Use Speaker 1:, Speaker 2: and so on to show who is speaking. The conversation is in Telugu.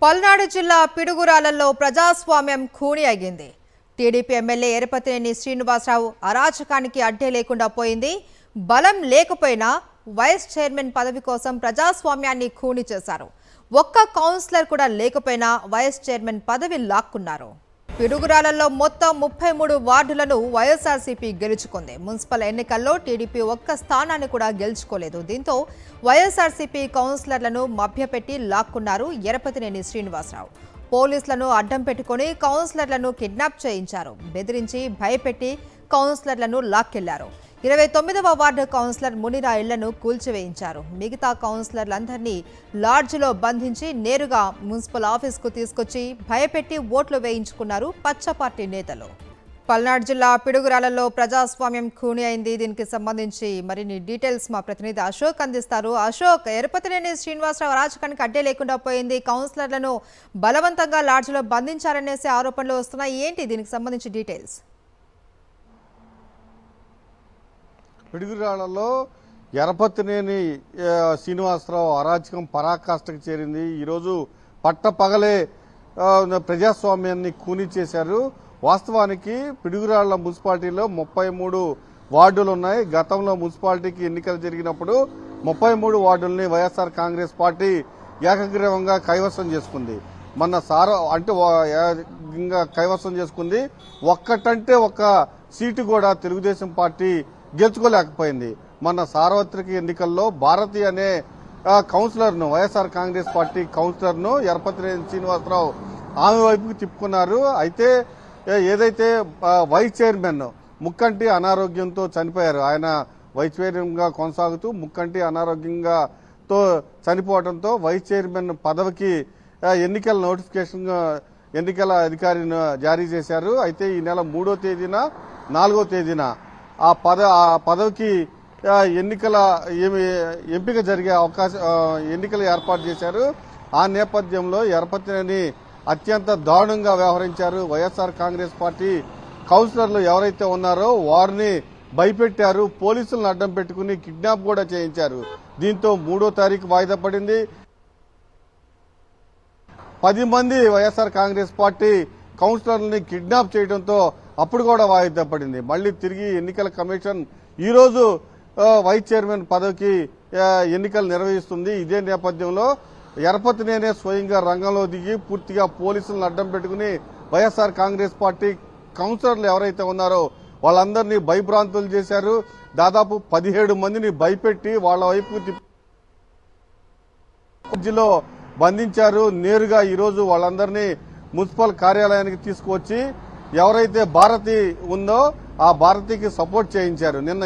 Speaker 1: పల్నాడు జిల్లా పిడుగురాలలో ప్రజాస్వామ్యం ఖూని అయ్యింది. టీడీపీ ఎమ్మెల్యే ఎరపతినేని శ్రీనివాసరావు అరాచకానికి అడ్డే లేకుండా పోయింది. బలం లేకపోయినా వైస్ చైర్మన్ పదవి కోసం ప్రజాస్వామ్యాన్ని ఖూని చేశారు. ఒక్క కౌన్సిలర్ కూడా లేకపోయినా వైస్ చైర్మన్ పదవి లాక్కున్నారు. పిడుగురాలలో మొత్తం 33 వార్డులను వైఎస్ఆర్సీపీ గెలుచుకుంది. మున్సిపల్ ఎన్నికల్లో టీడీపీ ఒక్క స్థానాన్ని కూడా గెలుచుకోలేదు. దీంతో వైఎస్ఆర్సీపీ కౌన్సిలర్లను మభ్యపెట్టి లాక్కున్నారు ఎరపతినేని శ్రీనివాసరావు. పోలీసులను అడ్డం పెట్టుకుని కౌన్సిలర్లను కిడ్నాప్ చేయించారు. బెదిరించి భయపెట్టి కౌన్సిలర్లను లాక్కెళ్లారు. 29వ వార్డు కౌన్సిలర్ మునిరా ఇళ్లను కూల్చివేయించారు. మిగతా కౌన్సిలర్లందరినీ లాడ్జిలో బంధించి నేరుగా మున్సిపల్ ఆఫీస్కు తీసుకొచ్చి భయపెట్టి ఓట్లు వేయించుకున్నారు పచ్చ పార్టీ నేతలు. పల్నాడు జిల్లా పిడుగురాలలో ప్రజాస్వామ్యం ఖూని అయింది. దీనికి సంబంధించి మరిన్ని డీటెయిల్స్ మా ప్రతినిధి అశోక్ అందిస్తారు. అశోక్, ఎరపతినేని శ్రీనివాసరావు అరాచకానికి అడ్డే లేకుండా పోయింది. కౌన్సిలర్లను బలవంతంగా లాడ్జిలో బంధించారనేసి ఆరోపణలు వస్తున్నాయి. ఏంటి దీనికి సంబంధించి డీటెయిల్స్?
Speaker 2: పిడుగురాళ్లలో ఎరపతినేని శ్రీనివాసరావు అరాచకం పరాకాష్ఠకు చేరింది. ఈరోజు పట్టపగలే ప్రజాస్వామ్యాన్ని ఖూనీ చేశారు. వాస్తవానికి పిడుగురాళ్ల మున్సిపాలిటీలో 33 వార్డులు ఉన్నాయి. గతంలో మున్సిపాలిటీకి ఎన్నికలు జరిగినప్పుడు 33 వార్డుల్ని వైఎస్ఆర్ కాంగ్రెస్ పార్టీ ఏకగ్రీవంగా కైవసం చేసుకుంది. కైవసం చేసుకుంది. ఒక్కటంటే ఒక్క సీటు కూడా తెలుగుదేశం పార్టీ గెలుచుకోలేకపోయింది. మొన్న సార్వత్రిక ఎన్నికల్లో భారతి అనే కౌన్సిలర్ను, వైఎస్ఆర్ కాంగ్రెస్ పార్టీ కౌన్సిలర్ను ఎరపతినేని శ్రీనివాసరావు ఆమె వైపుకి తిప్పుకున్నారు. అయితే ఏదైతే వైస్ చైర్మన్ ముక్కంటి అనారోగ్యంతో చనిపోయారు. ఆయన వైస్ చైర్మన్గా కొనసాగుతూ ముక్కంటి అనారోగ్యంతో చనిపోవడంతో వైస్ చైర్మన్ పదవికి ఎన్నికల నోటిఫికేషన్ ఎన్నికల అధికారిని జారీ చేశారు. అయితే ఈ నెల 3వ తేదీన 4వ తేదీన ఆ పదవికి ఎంపిక జరిగే ఎన్నికలు ఏర్పాటు చేశారు. ఆ నేపథ్యంలో ఎరపతినేని అత్యంత దారుణంగా వ్యవహరించారు. వైఎస్ఆర్ కాంగ్రెస్ పార్టీ కౌన్సిలర్లు ఎవరైతే ఉన్నారో వారిని భయపెట్టారు. పోలీసులను అడ్డం పెట్టుకుని కిడ్నాప్ కూడా చేయించారు. దీంతో 3వ తారీఖు వాయిదా పడింది. 10 మంది వైఎస్ఆర్ కాంగ్రెస్ పార్టీ కౌన్సిలర్లని కిడ్నాప్ చేయడంతో అప్పుడు కూడా వాయిదా పడింది. మళ్లీ తిరిగి ఎన్నికల కమిషన్ ఈ రోజు వైస్ చైర్మన్ పదవికి ఎన్నికలు నిర్వహిస్తుంది. ఇదే నేపథ్యంలో ఎరపతినేనే స్వయంగా రంగంలో దిగి పూర్తిగా పోలీసులను అడ్డం పెట్టుకుని వైఎస్ఆర్ కాంగ్రెస్ పార్టీ కౌన్సిలర్లు ఎవరైతే ఉన్నారో వాళ్ళందరినీ భయభ్రాంతులు చేశారు. దాదాపు 17 మందిని భయపెట్టి వాళ్ల వైపు బంధించారు. నేరుగా ఈరోజు వాళ్ళందరినీ మున్సిపల్ కార్యాలయానికి తీసుకువచ్చి ఎవరైతే భారతి ఉందో ఆ భారతికి సపోర్ట్ చేయించారు. నిన్న